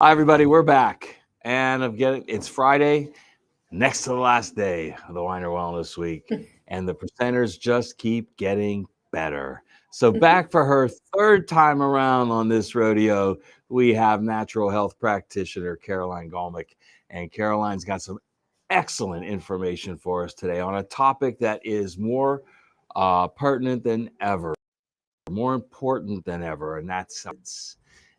Hi, everybody. We're back, and it's Friday, next to the last day of the Winer Wellness Week, and the presenters just keep getting better. So, back for her third time around on this rodeo, we have natural health practitioner Caroline Golmick, and Caroline's got some excellent information for us today on a topic that is more pertinent than ever, more important than ever, and that's science.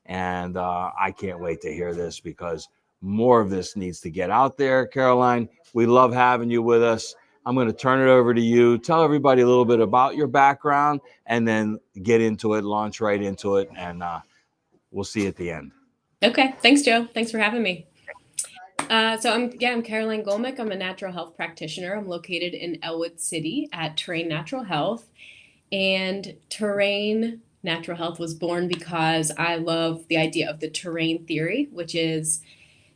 And I can't wait to hear this because more of this needs to get out there. Caroline, we love having you with us. I'm going to turn it over to you. Tell everybody a little bit about your background and then get into it, launch right into it, and we'll see you at the end. Okay, thanks, Joe. Thanks for having me. I'm Caroline Golmick. I'm a natural health practitioner. I'm located in Elwood City at Terrain Natural Health, and Terrain Natural Health was born because I love the idea of the terrain theory, which is,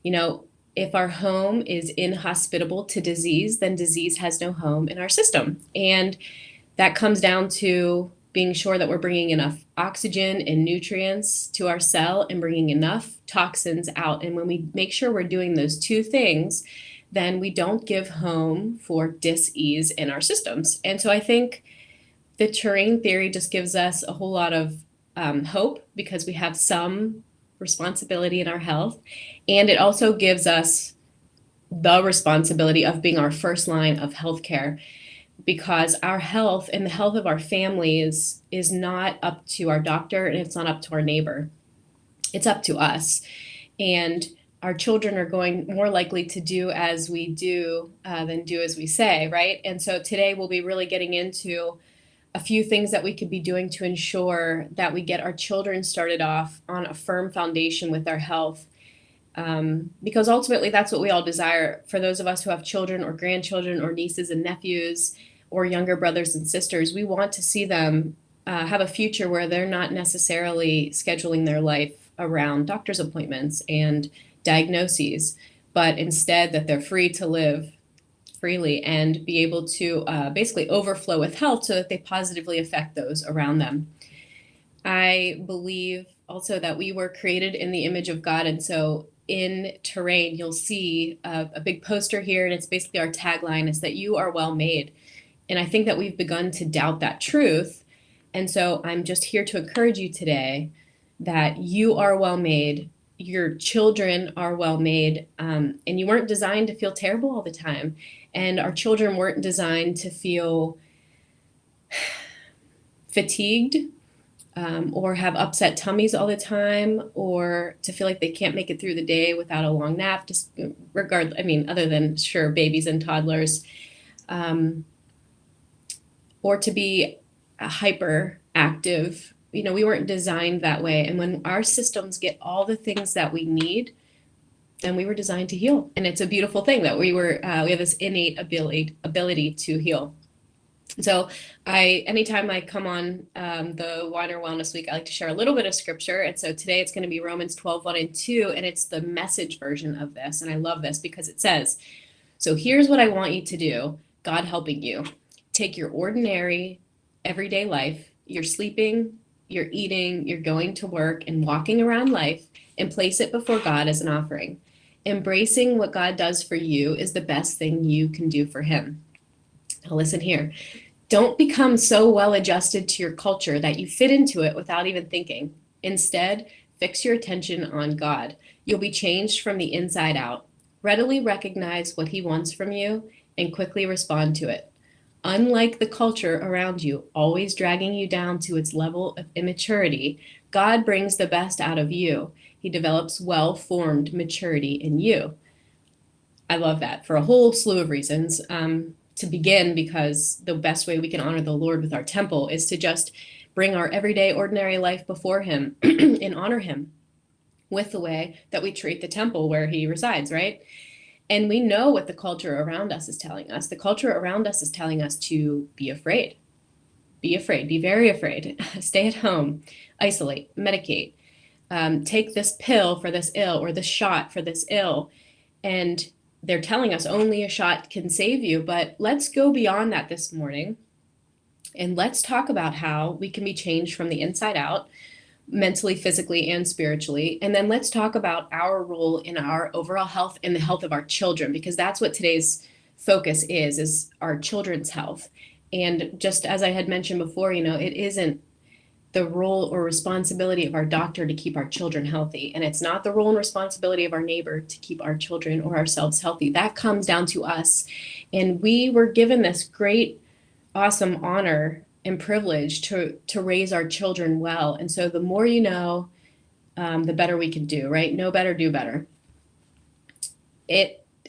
you know, if our home is inhospitable to disease, then disease has no home in our system, and that comes down to being sure that we're bringing enough oxygen and nutrients to our cell and bringing enough toxins out. And when we make sure we're doing those two things, then we don't give home for dis-ease in our systems. And so I think the terrain theory just gives us a whole lot of hope because we have some responsibility in our health. And it also gives us the responsibility of being our first line of healthcare, because our health and the health of our families is not up to our doctor and it's not up to our neighbor. It's up to us. And our children are going more likely to do as we do than do as we say, right? And so today we'll be really getting into a few things that we could be doing to ensure that we get our children started off on a firm foundation with our health. Because ultimately, that's what we all desire. For those of us who have children or grandchildren or nieces and nephews or younger brothers and sisters, we want to see them have a future where they're not necessarily scheduling their life around doctor's appointments and diagnoses, but instead that they're free to live freely and be able to basically overflow with health so that they positively affect those around them. I believe also that we were created in the image of God. And so in Terrain, you'll see a big poster here, and it's basically our tagline is that you are well made. And I think that we've begun to doubt that truth. And so I'm just here to encourage you today that you are well made. Your children are well made, and you weren't designed to feel terrible all the time. And our children weren't designed to feel fatigued or have upset tummies all the time, or to feel like they can't make it through the day without a long nap. Just other than sure babies and toddlers, or to be hyperactive. We weren't designed that way. And when our systems get all the things that we need, then we were designed to heal. And it's a beautiful thing that we have this innate ability to heal. So anytime I come on the Water Wellness Week, I like to share a little bit of scripture. And so today it's going to be Romans 12:1 and 2, and it's the message version of this. And I love this because it says, so here's what I want you to do, God helping you. Take your ordinary, everyday life, you're sleeping, you're eating, you're going to work and walking around life, and place it before God as an offering. Embracing what God does for you is the best thing you can do for him. Now listen here. Don't become so well adjusted to your culture that you fit into it without even thinking. Instead, fix your attention on God. You'll be changed from the inside out. Readily recognize what he wants from you and quickly respond to it. Unlike the culture around you, always dragging you down to its level of immaturity, God brings the best out of you. He develops well-formed maturity in you. I love that for a whole slew of reasons. To begin, because the best way we can honor the Lord with our temple is to just bring our everyday, ordinary life before him and honor him with the way that we treat the temple where he resides, right? And we know what the culture around us is telling us. The culture around us is telling us to be afraid. Be afraid. Be very afraid. Stay at home. Isolate. Medicate. Take this pill for this ill or this shot for this ill. And they're telling us only a shot can save you. But let's go beyond that this morning. And let's talk about how we can be changed from the inside out mentally, physically, and spiritually. And then let's talk about our role in our overall health and the health of our children, because that's what today's focus is our children's health. And just as I had mentioned before, it isn't the role or responsibility of our doctor to keep our children healthy. And it's not the role and responsibility of our neighbor to keep our children or ourselves healthy. That comes down to us. And we were given this great, awesome honor and privilege to raise our children well. And so the more you know, the better we can do, right? Know better, do better.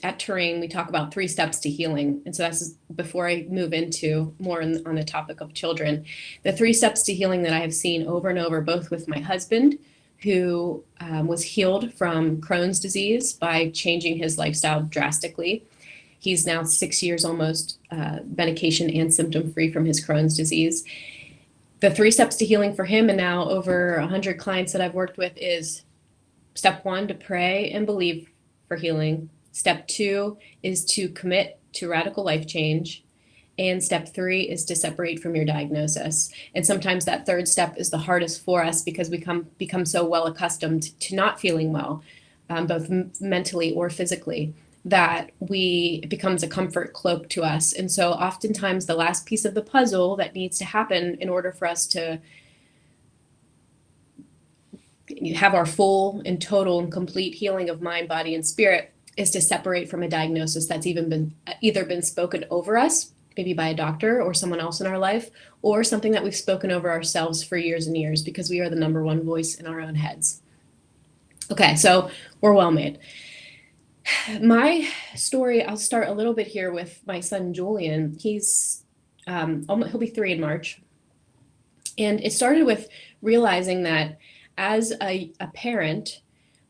At Terrain, we talk about 3 steps to healing. And so that's before I move into more on the topic of children. The 3 steps to healing that I have seen over and over, both with my husband, who was healed from Crohn's disease by changing his lifestyle drastically. He's now 6 years almost medication and symptom free from his Crohn's disease. The 3 steps to healing for him, and now over 100 clients that I've worked with, is step 1, to pray and believe for healing. Step 2 is to commit to radical life change. And step 3 is to separate from your diagnosis. And sometimes that 3rd step is the hardest for us because we become so well accustomed to not feeling well, both mentally or physically, that it becomes a comfort cloak to us. And so oftentimes the last piece of the puzzle that needs to happen in order for us to have our full and total and complete healing of mind, body, and spirit is to separate from a diagnosis that's either been spoken over us, maybe by a doctor or someone else in our life, or something that we've spoken over ourselves for years and years, because we are the number one voice in our own heads. Okay, so we're well made. My story, I'll start a little bit here with my son, Julian. He'll be 3 in March. And it started with realizing that as a parent,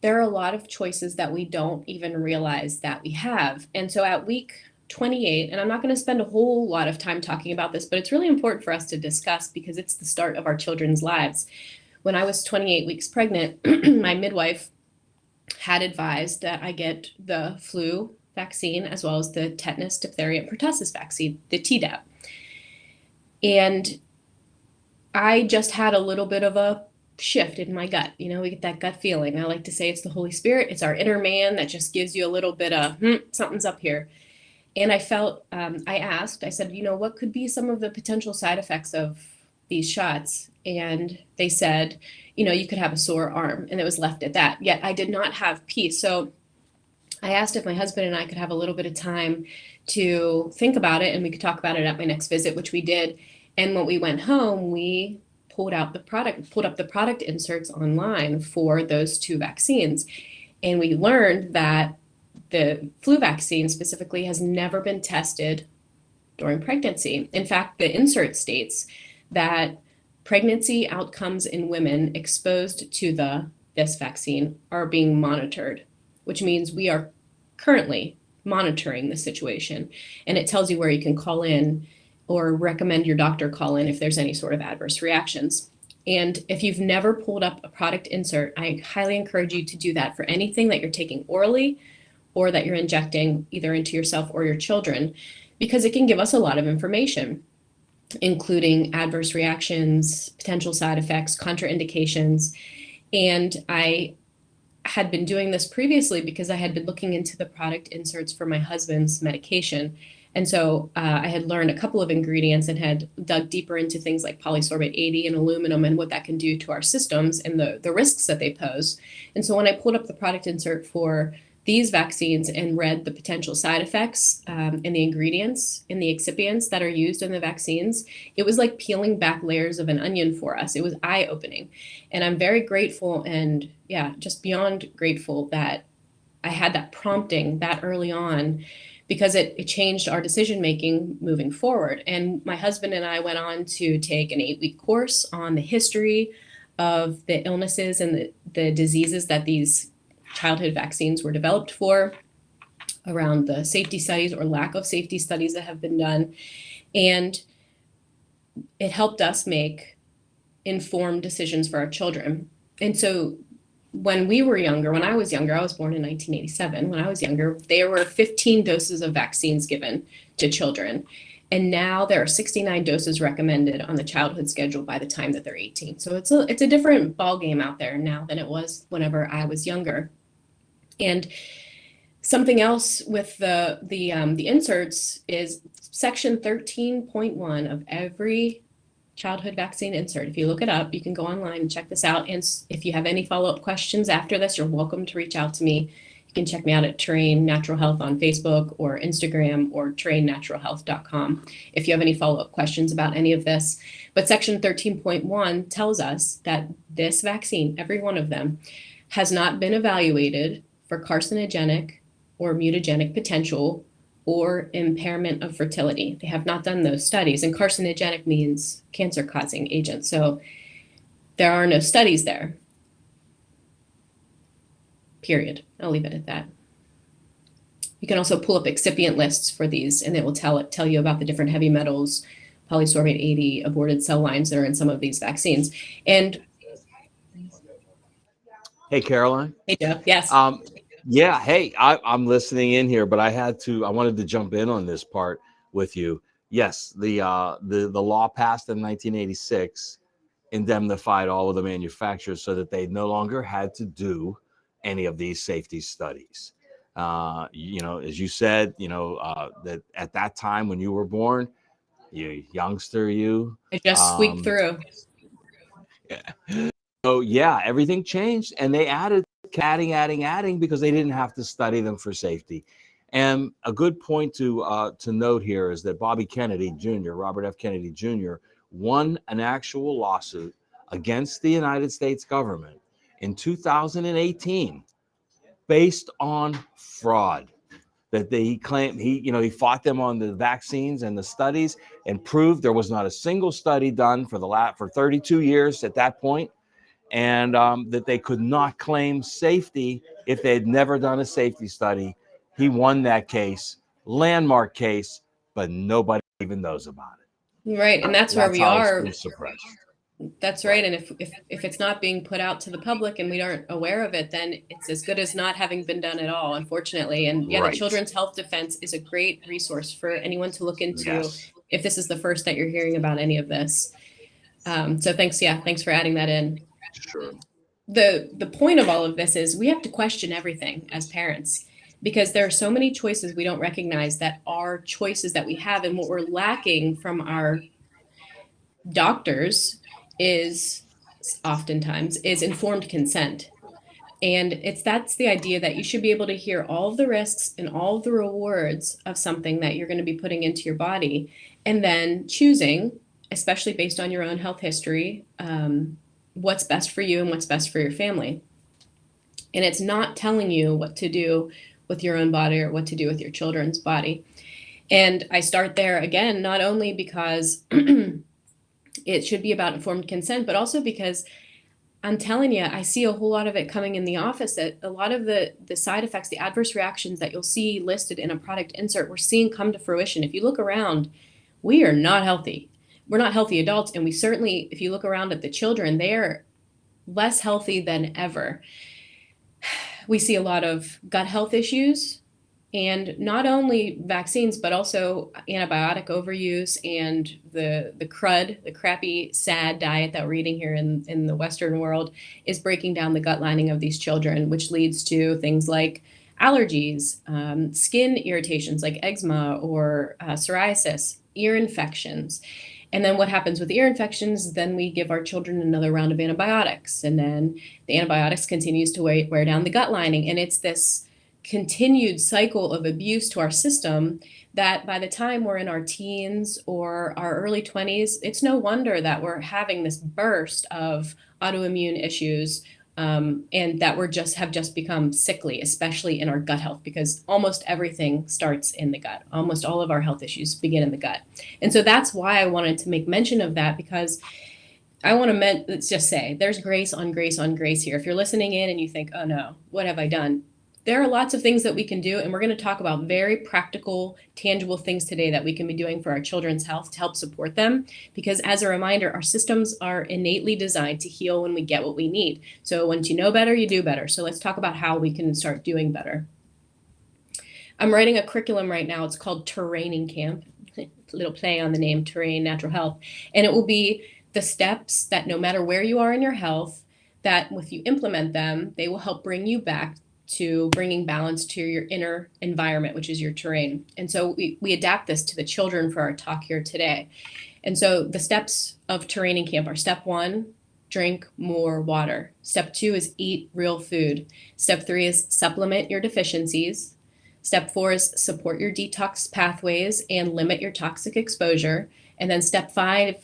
there are a lot of choices that we don't even realize that we have. And so at week 28, and I'm not going to spend a whole lot of time talking about this, but it's really important for us to discuss because it's the start of our children's lives. When I was 28 weeks pregnant, my midwife had advised that I get the flu vaccine as well as the tetanus, diphtheria, and pertussis vaccine, the Tdap. And I just had a little bit of a shift in my gut. We get that gut feeling. I like to say it's the Holy Spirit. It's our inner man that just gives you a little bit of something's up here. And I felt, I said, what could be some of the potential side effects of these shots? And they said, you could have a sore arm, and it was left at that. Yet I did not have peace. So I asked if my husband and I could have a little bit of time to think about it, and we could talk about it at my next visit, which we did. And when we went home, we pulled up the product inserts online for those 2 vaccines. And we learned that the flu vaccine specifically has never been tested during pregnancy. In fact, the insert states that pregnancy outcomes in women exposed to this vaccine are being monitored, which means we are currently monitoring the situation. And it tells you where you can call in or recommend your doctor call in if there's any sort of adverse reactions. And if you've never pulled up a product insert, I highly encourage you to do that for anything that you're taking orally or that you're injecting either into yourself or your children, because it can give us a lot of information, including adverse reactions, potential side effects, contraindications. And I had been doing this previously because I had been looking into the product inserts for my husband's medication. And so I had learned a couple of ingredients and had dug deeper into things like polysorbate 80 and aluminum and what that can do to our systems and the risks that they pose. And so when I pulled up the product insert for these vaccines and read the potential side effects and the ingredients and the excipients that are used in the vaccines, it was like peeling back layers of an onion for us. It was eye-opening. And I'm very grateful and just beyond grateful that I had that prompting that early on, because it changed our decision-making moving forward. And my husband and I went on to take an 8-week course on the history of the illnesses and the diseases that these childhood vaccines were developed for, around the safety studies or lack of safety studies that have been done. And it helped us make informed decisions for our children. And so when I was younger, I was born in 1987. When I was younger, there were 15 doses of vaccines given to children. And now there are 69 doses recommended on the childhood schedule by the time that they're 18. So it's a different ballgame out there now than it was whenever I was younger. And something else with the inserts is section 13.1 of every childhood vaccine insert. If you look it up, you can go online and check this out. And if you have any follow-up questions after this, you're welcome to reach out to me. You can check me out at Terrain Natural Health on Facebook or Instagram or terrainnaturalhealth.com if you have any follow-up questions about any of this. But section 13.1 tells us that this vaccine, every one of them, has not been evaluated for carcinogenic or mutagenic potential or impairment of fertility. They have not done those studies. And carcinogenic means cancer-causing agent. So there are no studies there. Period. I'll leave it at that. You can also pull up excipient lists for these, and it will tell you about the different heavy metals, polysorbate 80, aborted cell lines that are in some of these vaccines. And hey, Caroline. Hey, Joe. Yes. Yeah. Hey, I'm listening in here, but I wanted to jump in on this part with you. Yes, the law passed in 1986 indemnified all of the manufacturers so that they no longer had to do any of these safety studies. As you said, that at that time when you were born, you youngster, I just squeaked through. So yeah, everything changed, and they adding because they didn't have to study them for safety. And a good point to note here is that Bobby Kennedy Jr., Robert F. Kennedy Jr., won an actual lawsuit against the United States government in 2018 based on fraud. That he claimed he fought them on the vaccines and the studies and proved there was not a single study done for 32 years at that point, and that they could not claim safety if they had never done a safety study. He won that case, landmark case, but nobody even knows about it. Right, and that's where we are. Suppressed. That's right. And if it's not being put out to the public and we aren't aware of it, then it's as good as not having been done at all, unfortunately. And yeah, right. The Children's Health Defense is a great resource for anyone to look into. Yes. If this is the first that you're hearing about any of this. So thanks for adding that in. Sure. The point of all of this is we have to question everything as parents, because there are so many choices we don't recognize that are choices that we have, and what we're lacking from our doctors is oftentimes informed consent. And that's the idea that you should be able to hear all of the risks and all of the rewards of something that you're going to be putting into your body, and then choosing, especially based on your own health history, what's best for you and what's best for your family. And it's not telling you what to do with your own body or what to do with your children's body. And I start there again, not only because it should be about informed consent, but also because I'm telling you, I see a whole lot of it coming in the office, that a lot of the side effects, the adverse reactions that you'll see listed in a product insert, we're seeing come to fruition. If you look around, we are not healthy. We're not healthy adults. And we certainly, if you look around at the children, they are less healthy than ever. We see a lot of gut health issues, and not only vaccines, but also antibiotic overuse and the crud, the crappy, sad diet that we're eating here in the Western world is breaking down the gut lining of these children, which leads to things like allergies, skin irritations like eczema or psoriasis, ear infections. And then what happens with ear infections, then we give our children another round of antibiotics. And then the antibiotics continues to wear down the gut lining. And it's this continued cycle of abuse to our system that by the time we're in our teens or our early 20s, it's no wonder that we're having this burst of autoimmune issues, and that have just become sickly, especially in our gut health, because almost everything starts in the gut. Almost all of our health issues begin in the gut. And so that's why I wanted to make mention of that, because I want to let's just say there's grace on grace on grace here. If you're listening in and you think, oh no, what have I done? There are lots of things that we can do, and we're going to talk about very practical, tangible things today that we can be doing for our children's health to help support them. Because as a reminder, our systems are innately designed to heal when we get what we need. So once you know better, you do better. So let's talk about how we can start doing better. I'm writing a curriculum right now. It's called Training Camp. little play on the name Terrain Natural Health. And it will be the steps that no matter where you are in your health, that if you implement them, they will help bring you back to bringing balance to your inner environment, which is your terrain. And so we adapt this to the children for our talk here today. And so the steps of terraining camp are: step one, drink more water. Step two is eat real food. Step three is supplement your deficiencies. Step four is support your detox pathways and limit your toxic exposure. And then step five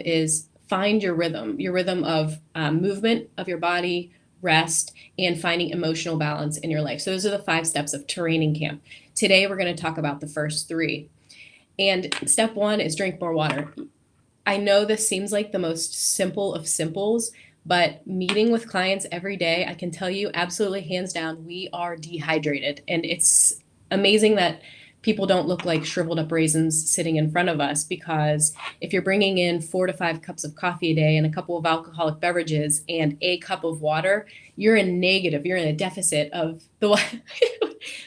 is find your rhythm of movement of your body, rest, and finding emotional balance in your life. So those are the 5 steps of terraining camp. Today, we're going to talk about the first 3. And step one is drink more water. I know this seems like the most simple of simples, but meeting with clients every day, I can tell you absolutely hands down, we are dehydrated. And it's amazing that people don't look like shriveled up raisins sitting in front of us, because if you're bringing in 4 to 5 cups of coffee a day and a couple of alcoholic beverages and a cup of water, you're in negative, you're in a deficit of the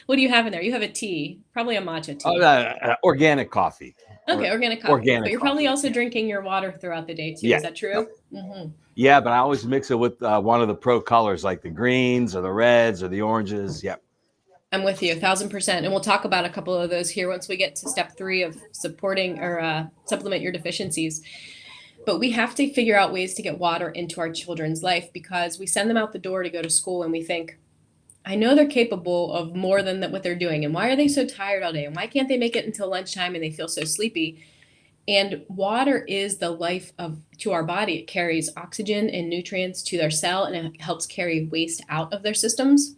what do you have in there? You have a tea, probably a matcha Oh, tea. organic coffee Okay, or organic coffee. But organic you're probably coffee. also Yeah. drinking your water throughout the day too. Yeah. Is that Yep. true? Mm-hmm. Yeah, but I always mix it with one of the pro colors, like the greens or the reds or the oranges. Yep. I'm with you, 1,000%. And we'll talk about a couple of those here once we get to step 3 of supporting or supplement your deficiencies. But we have to figure out ways to get water into our children's life, because we send them out the door to go to school and we think, I know they're capable of more than what they're doing. And why are they so tired all day? And why can't they make it until lunchtime and they feel so sleepy? And water is the life of to our body. It carries oxygen and nutrients to their cell, and it helps carry waste out of their systems.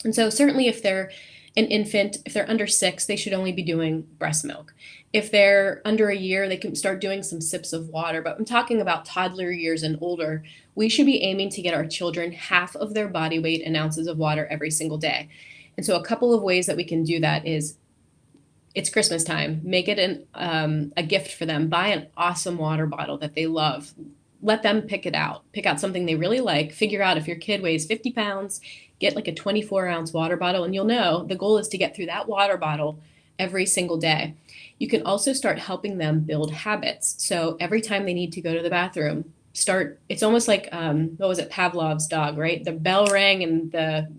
And so certainly if they're an infant, if they're under 6, they should only be doing breast milk. If they're under a year, they can start doing some sips of water. But I'm talking about toddler years and older. We should be aiming to get our children half of their body weight in ounces of water every single day. And so a couple of ways that we can do that is, it's Christmas time. Make it a gift for them. Buy an awesome water bottle that they love. Let them pick it out. Pick out something they really like. Figure out if your kid weighs 50 pounds, get like a 24-ounce water bottle, and you'll know the goal is to get through that water bottle every single day. You can also start helping them build habits. So every time they need to go to the bathroom, it's almost like, what was it, Pavlov's dog, right? The bell rang and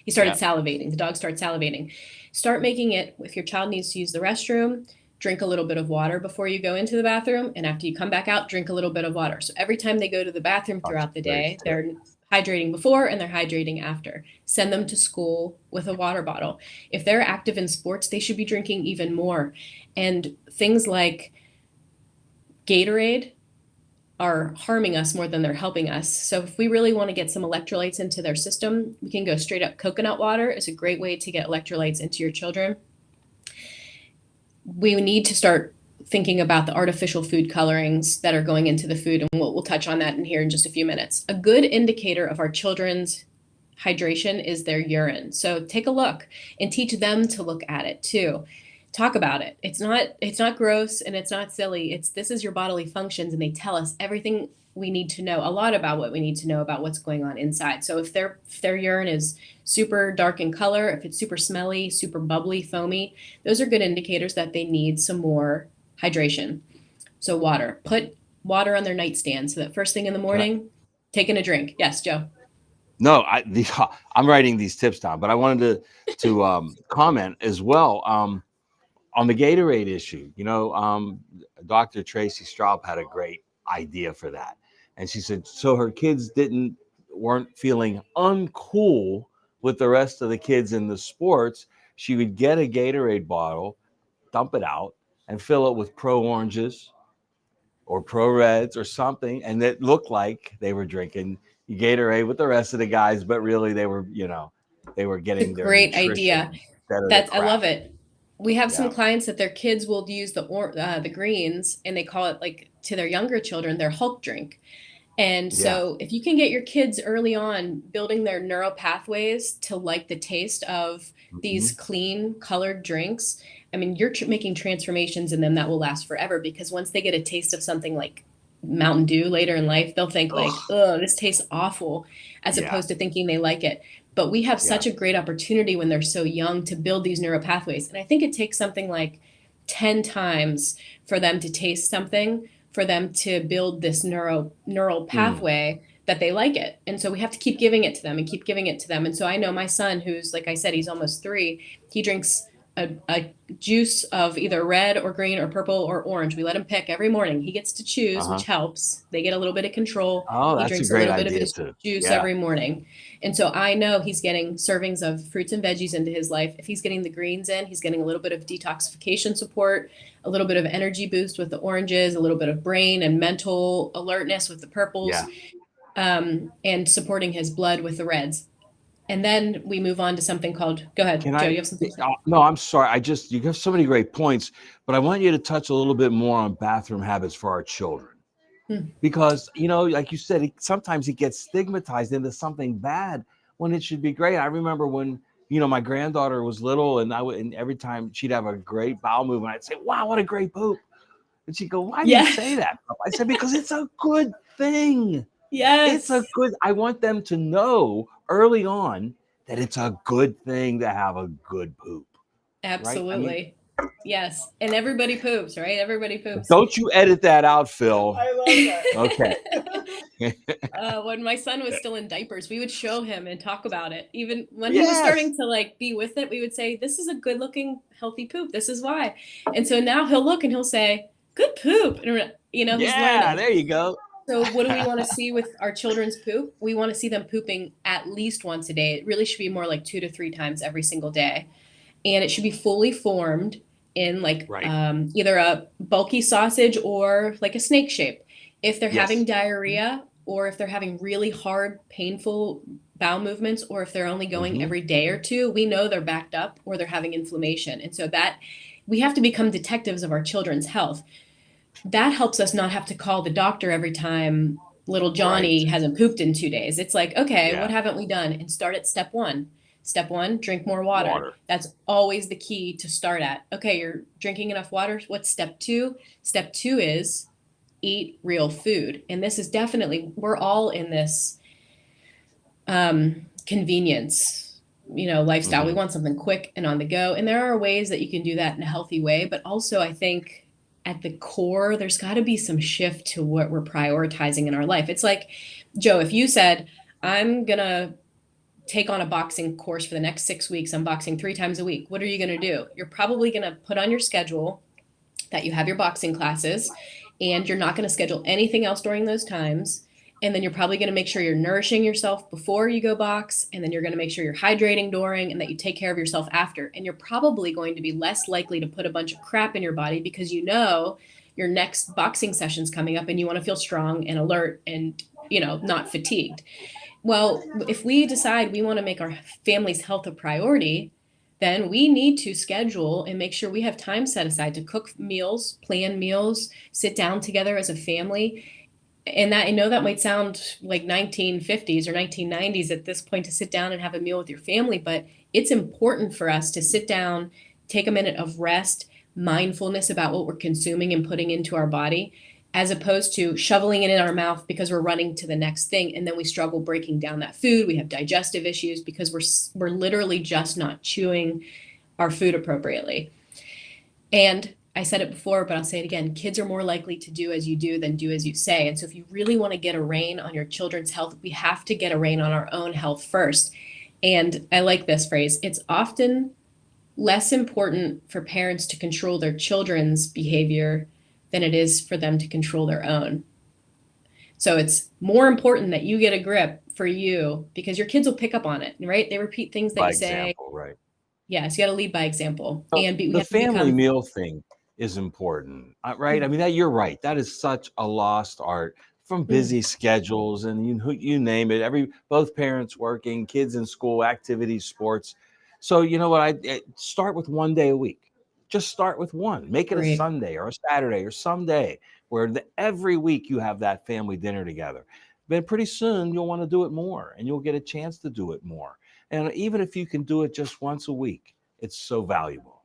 he started Yep. salivating. The dog started salivating. Start making it, if your child needs to use the restroom, drink a little bit of water before you go into the bathroom. And after you come back out, drink a little bit of water. So every time they go to the bathroom That's throughout the very day, true. they're hydrating before and they're hydrating after. Send them to school with a water bottle. If they're active in sports, they should be drinking even more. And things like Gatorade are harming us more than they're helping us. So if we really want to get some electrolytes into their system, we can go straight up. Coconut water is a great way to get electrolytes into your children. We need to start thinking about the artificial food colorings that are going into the food, and we'll touch on that in here in just a few minutes. A good indicator of our children's hydration is their urine. So take a look and teach them to look at it too. Talk about it. It's not gross and it's not silly. This is your bodily functions, and they tell us everything we need to know, a lot about what we need to know about what's going on inside. So if their urine is super dark in color, if it's super smelly, super bubbly, foamy, those are good indicators that they need some more hydration. So water. Put water on their nightstand so that first thing in the Can I? morning, taking a drink. Yes, Joe. No, I'm writing these tips down, but I wanted to comment as well on the Gatorade issue. Dr. Tracy Straub had a great idea for that, and she said so her kids weren't feeling uncool with the rest of the kids in the sports. She would get a Gatorade bottle, dump it out, and fill it with Pro Oranges or Pro Reds or something, and it looked like they were drinking Gatorade with the rest of the guys, but really they were It's a getting their great idea. nutrition instead of the I love crap. it. We have some Yeah, clients that their kids will use the greens, and they call it, like, to their younger children, their Hulk drink. And yeah, so if you can get your kids early on building their neural pathways to like the taste of hmm, these clean colored drinks, I mean, you're making transformations in them that will last forever, because once they get a taste of something like Mountain Dew later in life, they'll think like, ugh, oh, this tastes awful, as yeah, opposed to thinking they like it. But we have yeah, such a great opportunity when they're so young to build these neural pathways. And I think it takes something like 10 times for them to taste something, for them to build this neural Mm, pathway that they like it. And so we have to keep giving it to them and keep giving it to them. And so I know my son, who's, like I said, he's almost 3, he drinks a juice of either red or green or purple or orange. We let him pick every morning. He gets to choose, which uh-huh. helps. They get a little bit of control. Oh, He that's a drinks a great little bit of idea his too. juice Yeah. every morning. And so I know he's getting servings of fruits and veggies into his life. If he's getting the greens in, he's getting a little bit of detoxification support, a little bit of energy boost with the oranges, a little bit of brain and mental alertness with the purples, Yeah. and supporting his blood with the reds. And then we move on to something called, go ahead, Can Joe, I? you have something to say? No, I'm sorry. You have so many great points, but I want you to touch a little bit more on bathroom habits for our children Hmm. because like you said, sometimes it gets stigmatized into something bad when it should be great. I remember when my granddaughter was little, and and every time she'd have a great bowel movement, I'd say, "Wow, what a great poop!" And she'd go, "Why do you Yeah. say that?" I said, "Because it's a good thing. It's a Yes. good." I want them to know early on that it's a good thing to have a good poop, right? I mean, Absolutely. Yes. And everybody poops, right? Everybody poops. don't you edit that out, Phil. I love Okay. that. When my son was still in diapers, we would show him and talk about it. Even when he was Yes. starting to like be with it, we would say, "This is a good looking, healthy poop. This is why." And so now he'll look and he'll say, "Good poop." And, he's Yeah, learning. there you go. So what do we want to see with our children's poop? We want to see them pooping at least once a day. It really should be more like 2 to 3 times every single day. And it should be fully formed in like Right. either a bulky sausage or like a snake shape. If they're having Yes. diarrhea or if they're having really hard, painful bowel movements, or if they're only going Hmm. every day or two, we know they're backed up or they're having inflammation. And so that we have to become detectives of our children's health. That helps us not have to call the doctor every time little Right. Johnny hasn't pooped in 2 days. It's like, okay, what Yeah. haven't we done? And start at step one. Step one, drink more water. Water. That's always the key to start at. Okay, you're drinking enough water. What's step two? Step two is eat real food. And this is definitely, we're all in this convenience, lifestyle. We Hmm. want something quick and on the go. And there are ways that you can do that in a healthy way. But also, I think at the core, there's got to be some shift to what we're prioritizing in our life. It's like, Joe, if you said, I'm going to take on a boxing course for the next 6 weeks, I'm boxing 3 times a week. What are you going to do? You're probably going to put on your schedule that you have your boxing classes and you're not going to schedule anything else during those times. And then you're probably going to make sure you're nourishing yourself before you go box. And then you're going to make sure you're hydrating during and that you take care of yourself after. And you're probably going to be less likely to put a bunch of crap in your body because your next boxing session's coming up and you want to feel strong and alert and, not fatigued. Well, if we decide we want to make our family's health a priority, then we need to schedule and make sure we have time set aside to cook meals, plan meals, sit down together as a family. And that I know that might sound like 1950s or 1990s at this point to sit down and have a meal with your family, but it's important for us to sit down, take a minute of rest, mindfulness about what we're consuming and putting into our body, as opposed to shoveling it in our mouth because we're running to the next thing and then we struggle breaking down that food. We have digestive issues because we're literally just not chewing our food appropriately. And I said it before, but I'll say it again. Kids are more likely to do as you do than do as you say. And so if you really want to get a rein on your children's health, we have to get a rein on our own health first. And I like this phrase. It's often less important for parents to control their children's behavior than it is for them to control their own. So it's more important that you get a grip for you because your kids will pick up on it, right? They repeat things that By you say. example, right? Yes, you got to lead by example. Well, And we the have to family become. meal thing is important, right? I mean, that you're right. That is such a lost art from Mm, busy schedules and you name it. Both parents working, kids in school, activities, sports. So you know what? I start with one day a week. Just start with one. Make it a great. Sunday or a Saturday or some day where every week you have that family dinner together. Then pretty soon you'll want to do it more, and you'll get a chance to do it more. And even if you can do it just once a week, it's so valuable.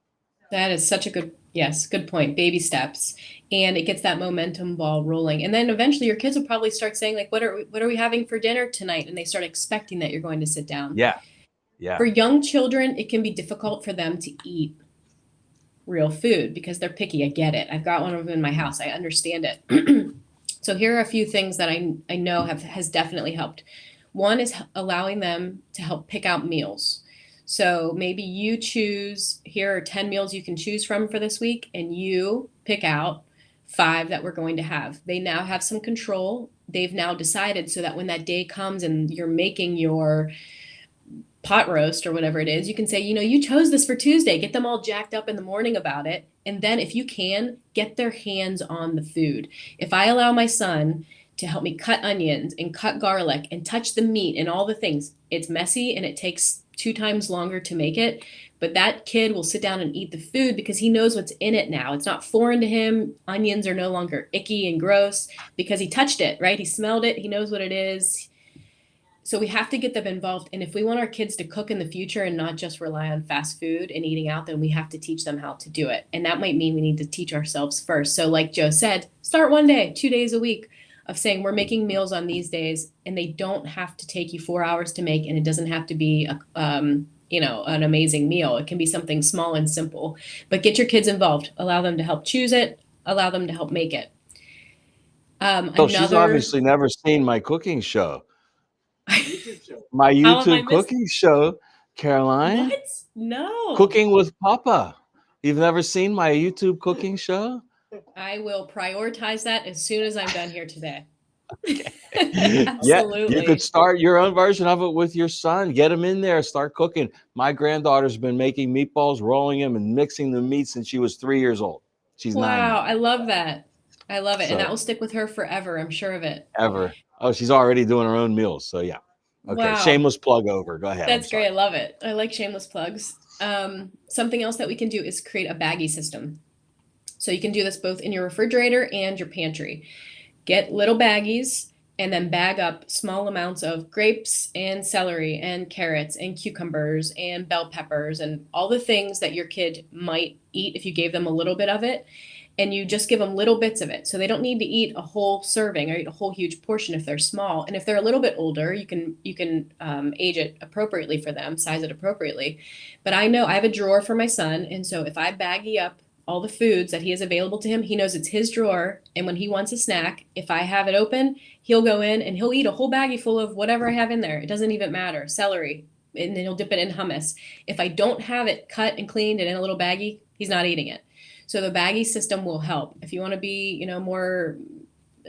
That is such a yes, good point. Baby steps. And it gets that momentum ball rolling. And then eventually your kids will probably start saying like what are we having for dinner tonight? And they start expecting that you're going to sit down. Yeah, yeah. For young children, it can be difficult for them to eat real food because they're picky. I get it. I've got one of them in my house. I understand it. So here are a few things that I know has definitely helped. One is allowing them to help pick out meals. So maybe you choose, here are 10 meals you can choose from for this week, and you pick out 5 that we're going to have. They now have some control. They've now decided, so that when that day comes and you're making your pot roast or whatever it is, you can say, you chose this for Tuesday. Get them all jacked up in the morning about it. And then if you can, get their hands on the food. If I allow my son to help me cut onions and cut garlic and touch the meat and all the things, it's messy and it takes 2 times longer to make it. But that kid will sit down and eat the food because he knows what's in it now. It's not foreign to him. Onions are no longer icky and gross because he touched it, right? He smelled it. He knows what it is. So we have to get them involved. And if we want our kids to cook in the future and not just rely on fast food and eating out, then we have to teach them how to do it. And that might mean we need to teach ourselves first. So like Joe said, start one day, 2 days a week of saying we're making meals on these days, and they don't have to take you 4 hours to make, and it doesn't have to be an amazing meal. It can be something small and simple. But get your kids involved. Allow them to help choose it. Allow them to help make it. So she's obviously never seen my cooking show. My YouTube cooking show, Caroline. What? No. Cooking with Papa. You've never seen my YouTube cooking show? I will prioritize that as soon as I'm done here today. Absolutely. Yeah, you could start your own version of it with your son. Get him in there, start cooking. My granddaughter's been making meatballs, rolling them, and mixing the meat since she was 3 years old. She's 9 now. I love that. I love it. So, and that will stick with her forever. I'm sure of it. Ever. Oh, she's already doing her own meals. So yeah. Okay. Wow. Shameless plug over. Go ahead. That's great. I love it. I like shameless plugs. Something else that we can do is create a baggie system. So you can do this both in your refrigerator and your pantry. Get little baggies and then bag up small amounts of grapes and celery and carrots and cucumbers and bell peppers and all the things that your kid might eat if you gave them a little bit of it. And you just give them little bits of it. So they don't need to eat a whole serving or eat a whole huge portion if they're small. And if they're a little bit older, you can age it appropriately for them, size it appropriately. But I know I have a drawer for my son. And so if I baggie up all the foods that he has available to him, he knows it's his drawer. And when he wants a snack, if I have it open, he'll go in and he'll eat a whole baggie full of whatever I have in there. It doesn't even matter. Celery. And then he'll dip it in hummus. If I don't have it cut and cleaned and in a little baggie, he's not eating it. So the baggie system will help. If you want to be, more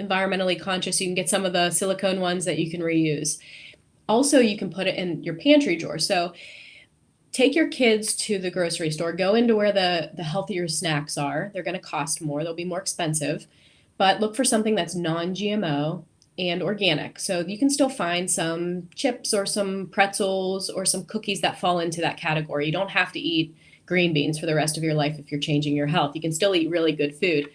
environmentally conscious, you can get some of the silicone ones that you can reuse. Also, you can put it in your pantry drawer. So take your kids to the grocery store, go into where the healthier snacks are. They're going to cost more. They'll be more expensive, but look for something that's non-GMO and organic. So you can still find some chips or some pretzels or some cookies that fall into that category. You don't have to eat green beans for the rest of your life if you're changing your health. You can still eat really good food.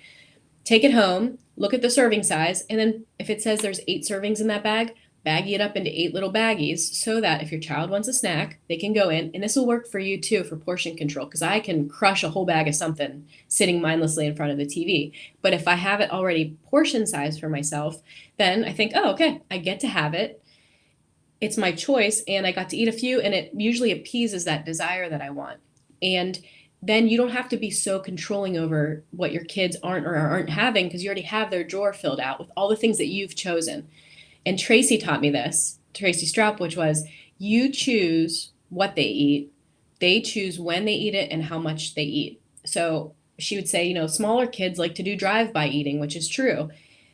Take it home, look at the serving size, and then if it says there's 8 servings in that bag, baggie it up into 8 little baggies so that if your child wants a snack, they can go in. And this will work for you too for portion control, because I can crush a whole bag of something sitting mindlessly in front of the TV. But if I have it already portion size for myself, then I think, oh, okay, I get to have it. It's my choice, and I got to eat a few, and it usually appeases that desire that I want. And then you don't have to be so controlling over what your kids aren't or aren't having, because you already have their drawer filled out with all the things that you've chosen. And Tracy taught me this, Tracy Straub, which was you choose what they eat. They choose when they eat it and how much they eat. So she would say, smaller kids like to do drive-by eating, which is true.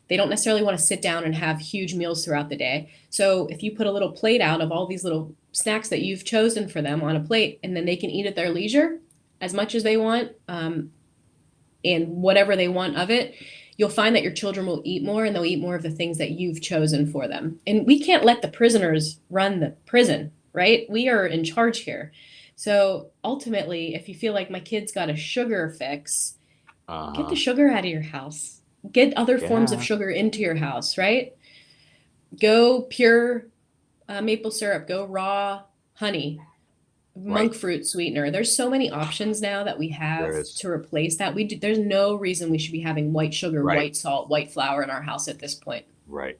They don't necessarily want to sit down and have huge meals throughout the day. So if you put a little plate out of all these little snacks that you've chosen for them on a plate, and then they can eat at their leisure as much as they want, and whatever they want of it, you'll find that your children will eat more, and they'll eat more of the things that you've chosen for them. And we can't let the prisoners run the prison, right? We are in charge here. So ultimately, if you feel like my kid's got a sugar fix, get the sugar out of your house. Get other forms of sugar into your house, right? Go pure maple syrup, go raw honey, monk fruit sweetener. There's so many options now that we have to replace that. There's no reason we should be having white sugar, white salt, white flour in our house at this point. Right.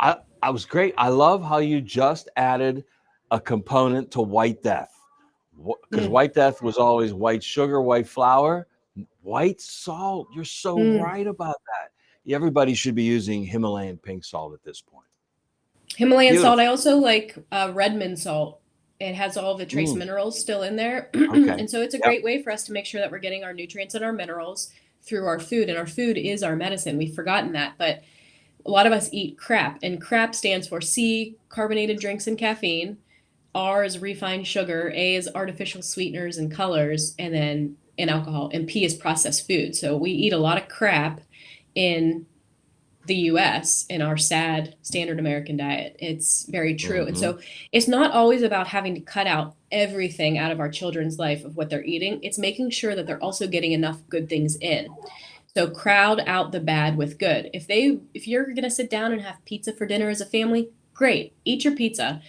I was great. I love how you just added a component to White Death. because Mm, White Death was always white sugar, white flour, white salt. You're so mm. right about that. Everybody should be using Himalayan pink salt at this point. Himalayan salt. I Beautiful. also like Redmond salt. It has all the trace Mm, minerals still in there. okay. And so it's a Yep. great way for us to make sure that we're getting our nutrients and our minerals through our food. And our food is our medicine. We've forgotten that. But a lot of us eat crap, and crap stands for C, carbonated drinks and caffeine. R is refined sugar. A is artificial sweeteners and colors, and then in alcohol. And P is processed food. So we eat a lot of crap in the US in our sad standard American diet. It's very true. And Hmm. so it's not always about having to cut out everything out of our children's life of what they're eating. It's making sure that they're also getting enough good things in. So crowd out the bad with good. If you're going to sit down and have pizza for dinner as a family, great. Eat your pizza.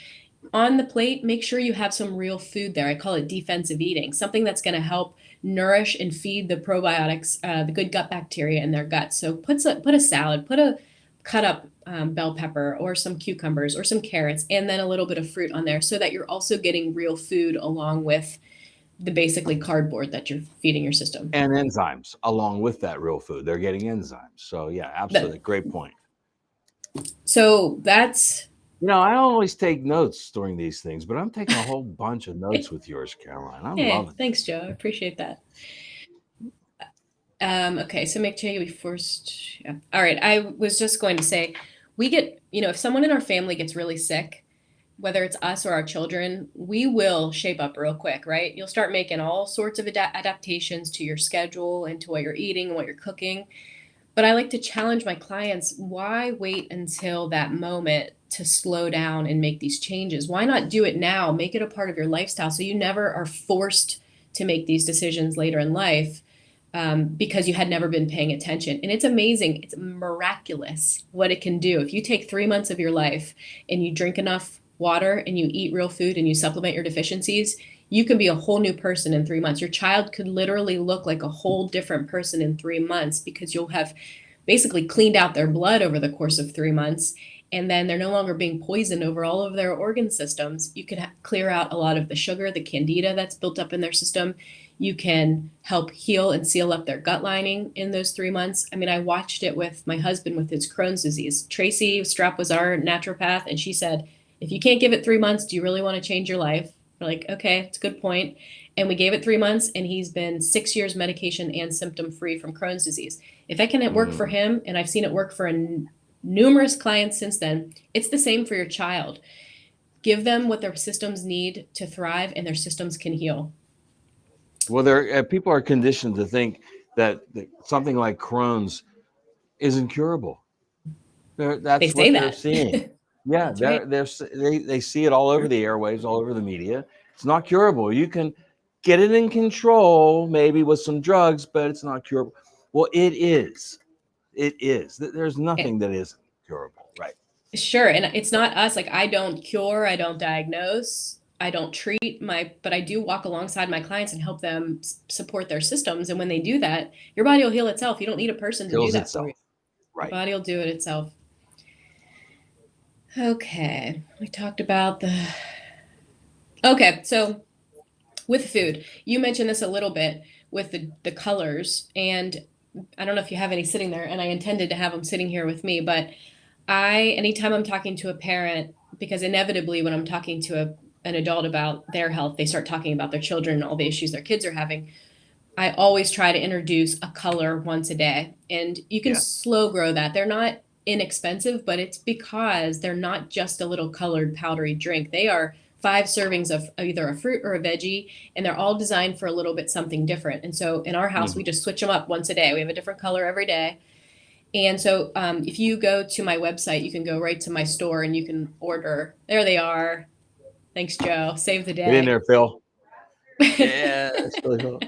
On the plate, make sure you have some real food there. I call it defensive eating, something that's going to help nourish and feed the probiotics, the good gut bacteria in their guts. So put a salad, put a cut up bell pepper or some cucumbers or some carrots, and then a little bit of fruit on there, so that you're also getting real food along with the basically cardboard that you're feeding your system. And enzymes along with that real food. They're getting enzymes. So yeah, That, absolutely. Great point. so that's I don't always take notes during these things, but I'm taking a whole bunch of notes with yours, Caroline. I'm Hey, loving it. thanks, Joe. I appreciate that. Okay, so make sure we first. Yeah. All right, I was just going to say, we get, if someone in our family gets really sick, whether it's us or our children, we will shape up real quick, right? You'll start making all sorts of adaptations to your schedule and to what you're eating and what you're cooking. But I like to challenge my clients, why wait until that moment to slow down and make these changes? Why not do it now? Make it a part of your lifestyle so you never are forced to make these decisions later in life, because you had never been paying attention. And it's amazing. It's miraculous what it can do. If you take 3 months of your life and you drink enough water and you eat real food and you supplement your deficiencies, you can be a whole new person in 3 months. Your child could literally look like a whole different person in 3 months, because you'll have basically cleaned out their blood over the course of 3 months. And then they're no longer being poisoned over all of their organ systems. You can clear out a lot of the sugar, the candida that's built up in their system. You can help heal and seal up their gut lining in those 3 months. I mean, I watched it with my husband with his Crohn's disease. Tracy Strapp was our naturopath, and she said, if you can't give it 3 months, do you really want to change your life? We're like, okay, it's a good point. And we gave it 3 months, and he's been 6 years medication and symptom free from Crohn's disease. If it can work for Mm. him, and I've seen it work for numerous clients since then, it's the same for your child. Give them what their systems need to thrive, and their systems can heal. Well, people are conditioned to think that something like Crohn's isn't curable. They That's say what they're that. seeing. Yeah, That's right. they see it all over the airwaves, all over the media. It's not curable. You can get it in control, maybe with some drugs, but it's not curable. Well, it is. It is. There's And, nothing that isn't curable, right? sure. And it's not us. Like, I don't cure, I don't diagnose, I don't treat but I do walk alongside my clients and help them support their systems. And when they do that, your body will heal itself. You don't need a person to do Kills that for you. itself, Your right? body will do it itself. Okay. We talked about okay. So with food, you mentioned this a little bit with the colors. And I don't know if you have any sitting there, and I intended to have them sitting here with me, but anytime I'm talking to a parent, because inevitably when I'm talking to an adult about their health, they start talking about their children and all the issues their kids are having. I always try to introduce a color once a day, and you can Yes. slow grow that. They're not inexpensive, but it's because they're not just a little colored powdery drink. They are 5 servings of either a fruit or a veggie, and they're all designed for a little bit something different. And so in our house, we Mhm. just switch them up once a day. We have a different color every day. And so if you go to my website, you can go right to my store and you can order. There they are. Thanks, Joe. Save the Get in day. there, Phil. Yeah, that's really cool.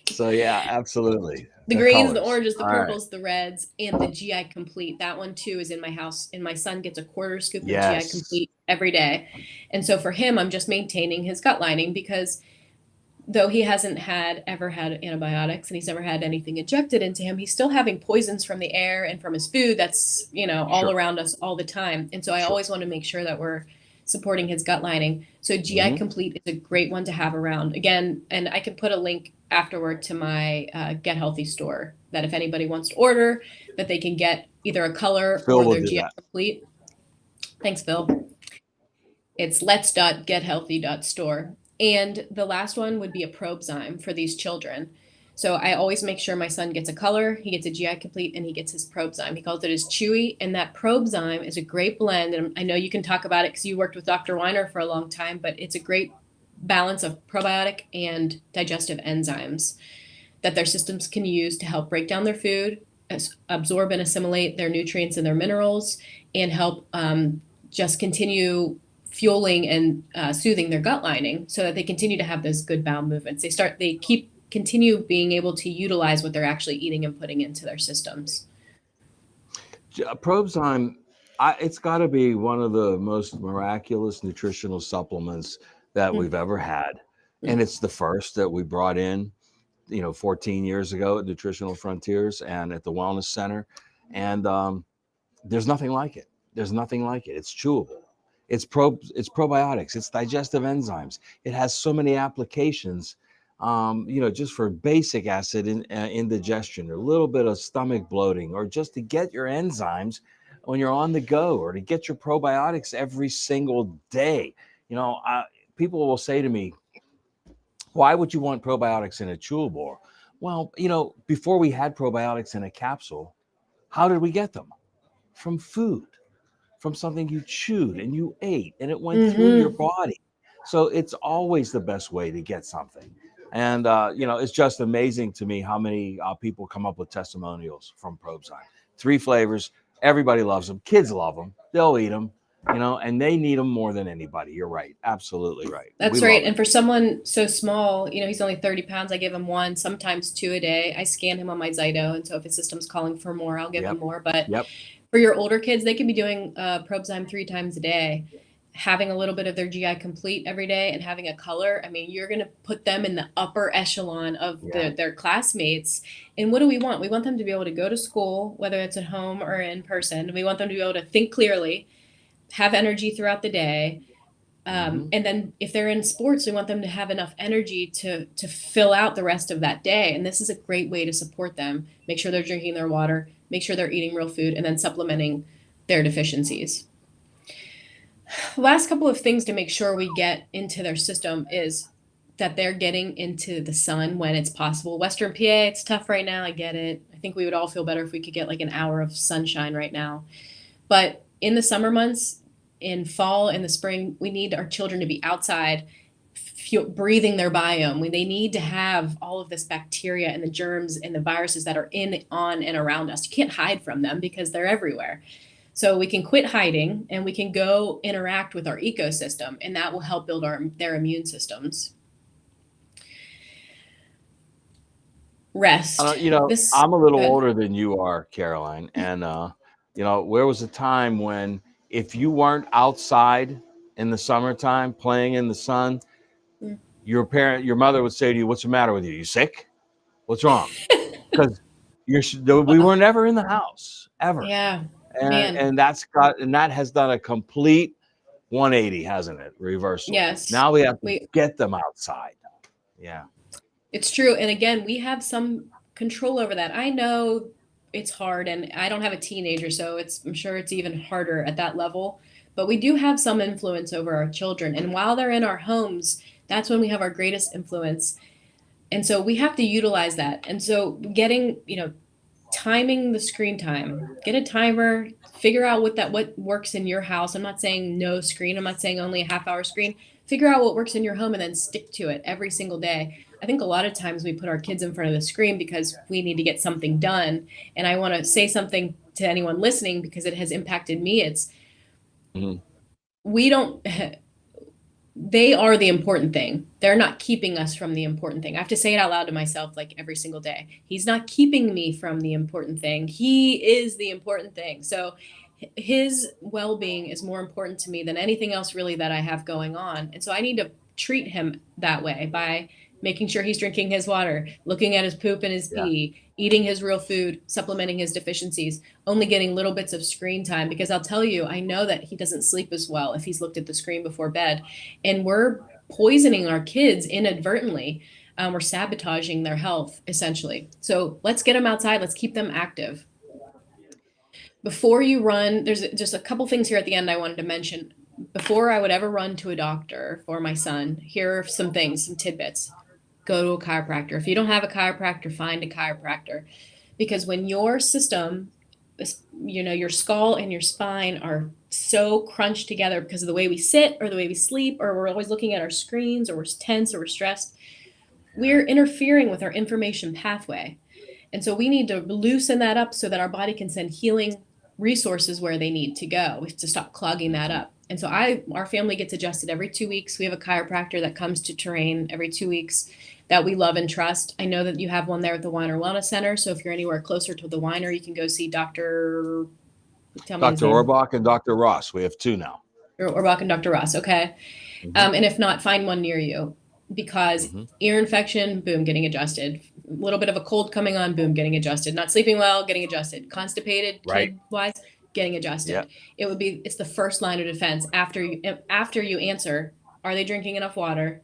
So yeah, absolutely. The The greens, the colors. oranges, the All right. purples, the reds, and the GI Complete. That one too is in my house, and my son gets a quarter scoop of GI Yes. Complete every day. And so for him, I'm just maintaining his gut lining, because though he hasn't ever had antibiotics and he's never had anything injected into him, he's still having poisons from the air and from his food that's all Sure. around us all the time. And so I Sure. always want to make sure that we're supporting his gut lining. So GI Hmm. Complete is a great one to have around. Again, and I can put a link afterward to my Get Healthy store that if anybody wants to order, that they can get either a color Phil or will their do GI that. Complete. Thanks, Phil. It's let's.gethealthy.store. And the last one would be a probezyme for these children. So I always make sure my son gets a color, he gets a GI Complete, and he gets his probezyme. He calls it his Chewy, and that probezyme is a great blend. And I know you can talk about it because you worked with Dr. Weiner for a long time, but it's a great balance of probiotic and digestive enzymes that their systems can use to help break down their food, absorb and assimilate their nutrients and their minerals, and help just continue fueling and soothing their gut lining so that they continue to have those good bowel movements. They continue being able to utilize what they're actually eating and putting into their systems. Probezyme, it's got to be one of the most miraculous nutritional supplements that we've ever had, and it's the first that we brought in, 14 years ago at Nutritional Frontiers and at the Wellness Center, and there's nothing like it. There's nothing like it. It's chewable. It's probiotics. It's digestive enzymes. It has so many applications. Just for basic acid indigestion, or a little bit of stomach bloating, or just to get your enzymes when you're on the go, or to get your probiotics every single day. You know, people will say to me, "Why would you want probiotics in a chewable?" Well, before we had probiotics in a capsule, how did we get them? From food, from something you chewed and you ate and it went through your Mm-hmm. body. So it's always the best way to get something. And, it's just amazing to me how many people come up with testimonials from Probezyme. 3 flavors. Everybody loves them. Kids love them. They'll eat them, and they need them more than anybody. You're right. Absolutely right. We That's right. love it. And for someone so small, he's only 30 pounds. I give him one, sometimes two a day. I scan him on my Zyto. And so if his system's calling for more, I'll give him Yep. more. But Yep. for your older kids, they can be doing Probezyme 3 times a day, having a little bit of their GI Complete every day and having a color. I mean, you're going to put them in the upper echelon of Yeah. their classmates. And what do we want? We want them to be able to go to school, whether it's at home or in person. We want them to be able to think clearly, have energy throughout the day. Hmm. And then if they're in sports, we want them to have enough energy to fill out the rest of that day. And this is a great way to support them. Make sure they're drinking their water, make sure they're eating real food, and then supplementing their deficiencies. Last couple of things to make sure we get into their system is that they're getting into the sun when it's possible. Western PA, it's tough right now. I get it. I think we would all feel better if we could get like an hour of sunshine right now. But in the summer months, in fall and the spring, we need our children to be outside, breathing their biome. They need to have all of this bacteria and the germs and the viruses that are in, on, and around us. You can't hide from them because they're everywhere. So we can quit hiding and we can go interact with our ecosystem, and that will help build their immune systems. Rest. This. I'm a little Good. older than you are, Caroline. And, where was a time when if you weren't outside in the summertime playing in the sun, your mother would say to you, "What's the matter with you? You sick? What's wrong?" Because we were never in the house ever. Yeah, And, man. and that has done a complete 180, hasn't it? Reversal. Yes. Now we have to We get them outside. Yeah. It's true. And again, we have some control over that. I know it's hard and I don't have a teenager, so I'm sure it's even harder at that level. But we do have some influence over our children. And while they're in our homes, that's when we have our greatest influence. And so we have to utilize that. And so timing the screen time. Get a timer, figure out what works in your house. I'm not saying no screen. I'm not saying only a half hour screen. Figure out what works in your home and then stick to it every single day. I think a lot of times we put our kids in front of the screen because we need to get something done. And I want to say something to anyone listening because it has impacted me. It's Mhm. we don't they are the important thing. They're not keeping us from the important thing. I have to say it out loud to myself like every single day. He's not keeping me from the important thing. He is the important thing. So his well-being is more important to me than anything else really that I have going on. And so I need to treat him that way by making sure he's drinking his water, looking at his poop and his Yeah. pee, eating his real food, supplementing his deficiencies, only getting little bits of screen time. Because I'll tell you, I know that he doesn't sleep as well if he's looked at the screen before bed. And we're poisoning our kids inadvertently. We're sabotaging their health, essentially. So let's get them outside. Let's keep them active. Before you run, there's just a couple things here at the end I wanted to mention. Before I would ever run to a doctor for my son, here are some things, some tidbits. Go to a chiropractor. If you don't have a chiropractor, find a chiropractor. Because when your system, your skull and your spine are so crunched together because of the way we sit or the way we sleep, or we're always looking at our screens, or we're tense or we're stressed, we're interfering with our information pathway. And so we need to loosen that up so that our body can send healing resources where they need to go. We have to stop clogging that up. And so our family gets adjusted every 2 weeks. We have a chiropractor that comes to Terrain every 2 weeks that we love and trust. I know that you have one there at the Weiner Wellness Center. So if you're anywhere closer to the Weiner, you can go see Dr. Dr. Orbach and Dr. Ross. We have two now. Orbach and Dr. Ross. Okay. Mhm. And if not, find one near you, because ear infection, boom, getting adjusted. A little bit of a cold coming on, boom, getting adjusted. Not sleeping well, getting adjusted. Constipated, Right. kid-wise, getting adjusted. Yep. It's the first line of defense after you answer, are they drinking enough water?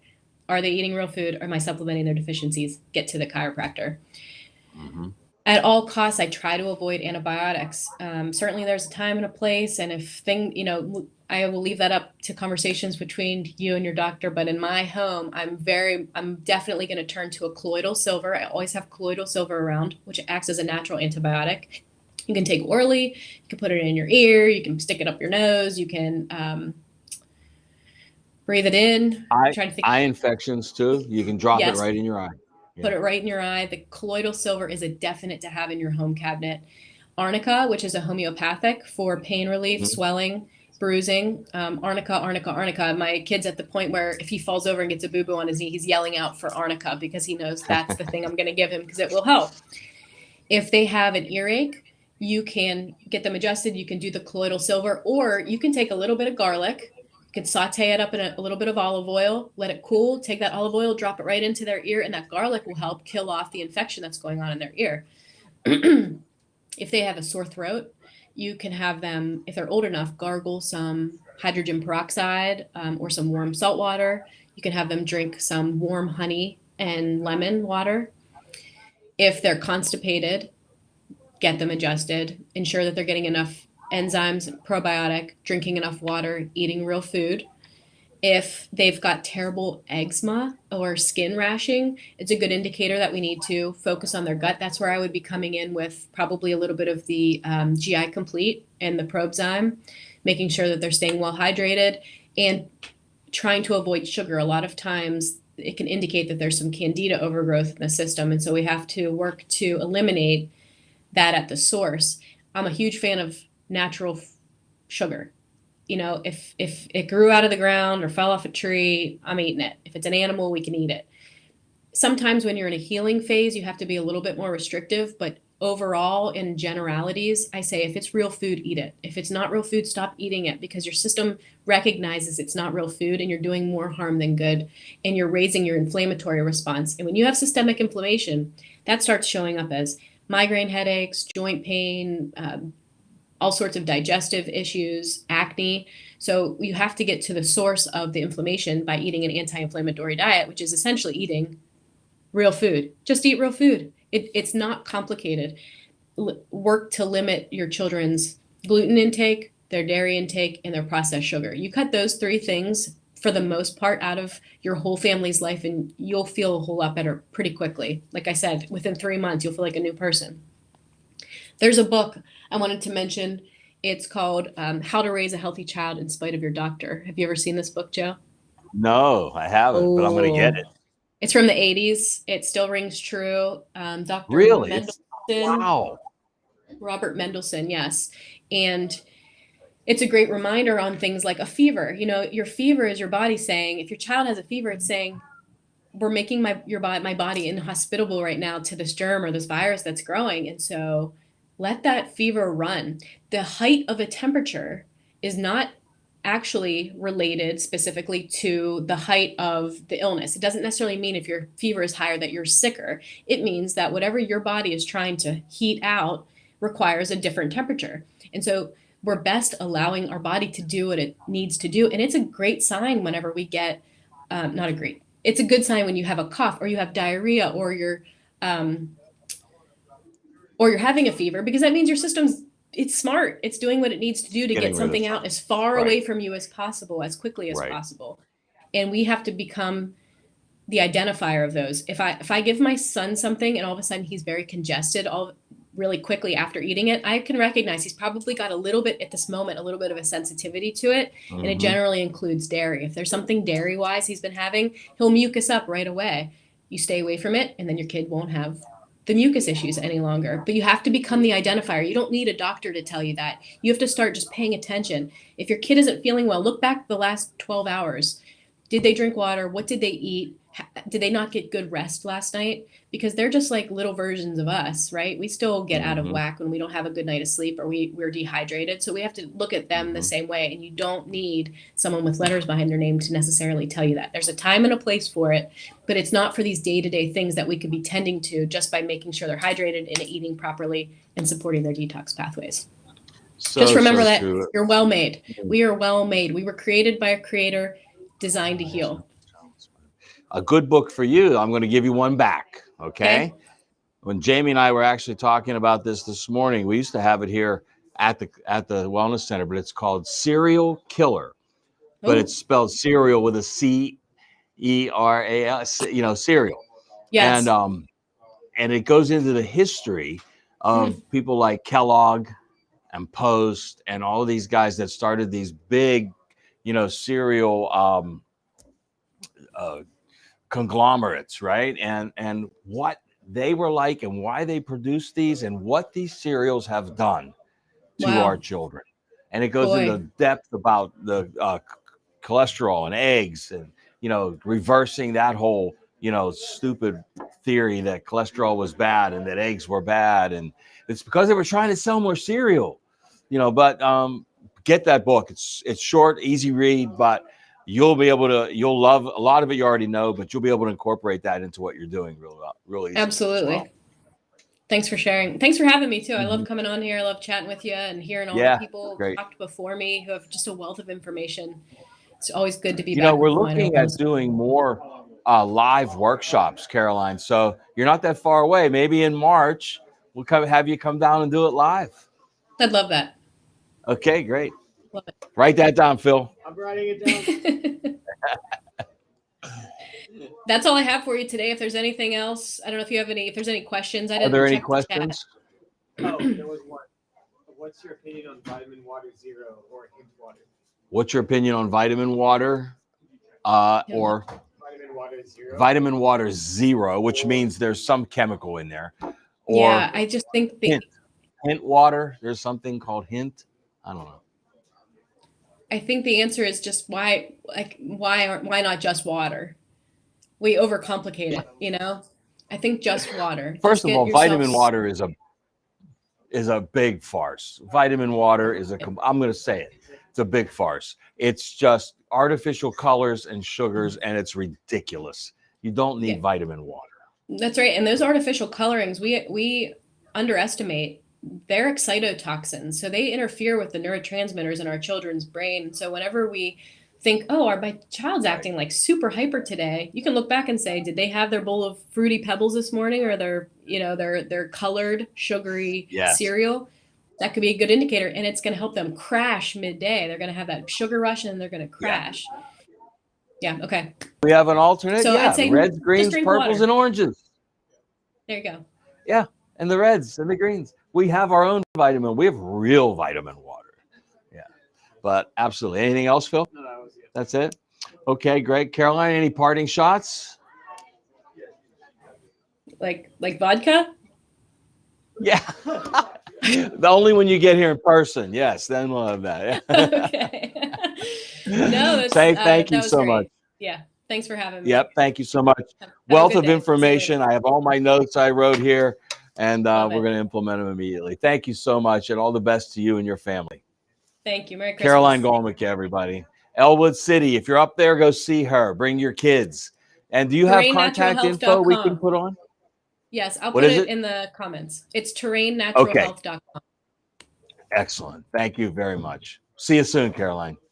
Are they eating real food? Or am I supplementing their deficiencies? Get to the chiropractor. Mhm. At all costs, I try to avoid antibiotics. Certainly there's a time and a place, and I will leave that up to conversations between you and your doctor. But in my home, I'm definitely going to turn to a colloidal silver. I always have colloidal silver around, which acts as a natural antibiotic. You can take orally, you can put it in your ear, you can stick it up your nose, you can breathe it in. Eye infections too. You can drop it right in your eye. Put it right in your eye. The colloidal silver is a definite to have in your home cabinet. Arnica, which is a homeopathic for pain relief, swelling, bruising. Arnica. My kid's at the point where if he falls over and gets a boo-boo on his knee, he's yelling out for arnica because he knows that's the thing I'm going to give him because it will help. If they have an earache, you can get them adjusted. You can do the colloidal silver, or you can take a little bit of garlic. You can saute it up in a little bit of olive oil, let it cool, take that olive oil, drop it right into their ear, and that garlic will help kill off the infection that's going on in their ear. If they have a sore throat, you can have them, if they're old enough, gargle some hydrogen peroxide or some warm salt water. You can have them drink some warm honey and lemon water. If they're constipated, get them adjusted. Ensure that they're getting enough enzymes, probiotic, drinking enough water, eating real food. If they've got terrible eczema or skin rashing, it's a good indicator that we need to focus on their gut. That's where I would be coming in with probably a little bit of the GI Complete and the Probzyme, making sure that they're staying well hydrated and trying to avoid sugar. A lot of times it can indicate that there's some candida overgrowth in the system. And so we have to work to eliminate that at the source. I'm a huge fan of natural sugar. If it grew out of the ground or fell off a tree, I'm eating it. If it's an animal, we can eat it. Sometimes when you're in a healing phase, you have to be a little bit more restrictive, but overall, in generalities, I say if it's real food, eat it. If it's not real food, stop eating it, because your system recognizes it's not real food and you're doing more harm than good, and you're raising your inflammatory response. And when you have systemic inflammation, that starts showing up as migraine headaches, joint pain, all sorts of digestive issues, acne. So you have to get to the source of the inflammation by eating an anti-inflammatory diet, which is essentially eating real food. Just eat real food. It's not complicated. Work to limit your children's gluten intake, their dairy intake, and their processed sugar. You cut those three things for the most part out of your whole family's life, and you'll feel a whole lot better pretty quickly. Like I said, within 3 months, you'll feel like a new person. There's a book I wanted to mention. It's called How to Raise a Healthy Child in Spite of Your Doctor. Have you ever seen this book, Joe? No, I haven't, but I'm going to get it. It's from the 80s. It still rings true. Dr. Really? Mendelsohn. Wow. Robert Mendelsohn, yes. And it's a great reminder on things like a fever. Your fever is your body saying, if your child has a fever, it's saying, we're making my body inhospitable right now to this germ or this virus that's growing. And so let that fever run. The height of a temperature is not actually related specifically to the height of the illness. It doesn't necessarily mean if your fever is higher that you're sicker. It means that whatever your body is trying to heat out requires a different temperature. And so we're best allowing our body to do what it needs to do. And it's a great sign whenever we get, not a great, it's a good sign when you have a cough or you have diarrhea um, or you're having a fever, because that means your system's it's smart. It's doing what it needs to do to Getting get rid of something stuff. out as far Right. away from you as possible, as quickly as Right. possible. And we have to become the identifier of those. If I give my son something and all of a sudden he's very congested all really quickly after eating it, I can recognize he's probably got a little bit at this moment, a little bit of a sensitivity to it. And it Mhm. generally includes dairy. If there's something dairy wise he's been having, he'll mucus up right away. You stay away from it, and then your kid won't have the mucus issues any longer. But you have to become the identifier. You don't need a doctor to tell you that. You have to start just paying attention. If your kid isn't feeling well, look back the last 12 hours. Did they drink water? What did they eat? Did they not get good rest last night? Because they're just like little versions of us, right? We still get out of Mhm. whack when we don't have a good night of sleep or we're dehydrated. So we have to look at them the Mhm. same way. And you don't need someone with letters behind their name to necessarily tell you that. There's a time and a place for it, but it's not for these day-to-day things that we could be tending to just by making sure they're hydrated and eating properly and supporting their detox pathways. Just remember that True. you're well made. We are well made. We were created by a creator, designed to heal. A good book for you. I'm going to give you one back. Okay. Okay. When Jamie and I were actually talking about this morning, we used to have it here at the wellness center, but it's called Serial Killer. But it's Oh, spelled cereal with a CERAL, cereal. yes. And it goes into the history of people like Kellogg and Post and all of these guys that started these big, cereal conglomerates, right? And what they were like and why they produced these and what these cereals have done to our Wow. children. And it goes into Boy. depth about the cholesterol and eggs and, reversing that whole, stupid theory that cholesterol was bad and that eggs were bad. And it's because they were trying to sell more cereal, but get that book. It's short, easy read, but you'll love a lot of it. You already know, but you'll be able to incorporate that into what you're doing real easily as well. Absolutely. Thanks for sharing. Thanks for having me too. I love Mhm. coming on here. I love chatting with you and hearing all the Yeah, people great. talked before me who have just a wealth of information. It's always good to be back We're with the Wino looking at Wellness. doing more live workshops, Caroline. So you're not that far away. Maybe in March, we'll have you come down and do it live. I'd love that. Okay, great. Love Write that down, Phil. I'm writing it down. it. That's all I have for you today. If there's anything else, I don't know if there's any questions. I Are didn't there any check the chat. questions? Oh, there was one. What's your opinion on vitamin water zero or hint water? What's your opinion on vitamin water or Vitamin water zero. vitamin water zero, which means there's some chemical in there? Or Yeah, I just think hint water. There's something called hint. I don't know. I think the answer is just why not just water? We overcomplicate it. I think just water. First Just of get all, yourself vitamin water is a big farce. Vitamin water is I'm going to say it. It's a big farce. It's just artificial colors and sugars, and it's ridiculous. You don't need Yeah. vitamin water. That's right. And those artificial colorings, we underestimate. They're excitotoxins. So they interfere with the neurotransmitters in our children's brain. So whenever we think, oh, my child's acting like super hyper today, you can look back and say, did they have their bowl of Fruity Pebbles this morning or their colored sugary Yes. cereal? That could be a good indicator, and it's going to help them crash midday. They're going to have that sugar rush and then they're going to crash. Yeah. Okay. We have an alternate. So I'd say the reds, just greens, drink purples, water. and oranges. There you go. Yeah, and the reds and the greens. We have our own vitamin. We have real vitamin water. Yeah, but absolutely. Anything else, Phil? No, that was it. That's it. Okay, great. Caroline, any parting shots? Like vodka? Yeah. The only when you get here in person. Yes, then we'll have that. Okay. No, Thank you that was so great. much. Yeah. Thanks for having me. Yep, thank you so much. Have a Wealth good of day. See you information. later. I have all my notes I wrote here, and Love we're it. going to implement them immediately. Thank you so much, and all the best to you and your family. Thank you. Merry Christmas. Caroline Golmick, everybody. Elwood City. If you're up there, go see her. Bring your kids. And do you have contact info we can put on? Yes, I'll What put is it it? in the comments. It's terrainnaturalhealth.com. Excellent. Thank you very much. See you soon, Caroline.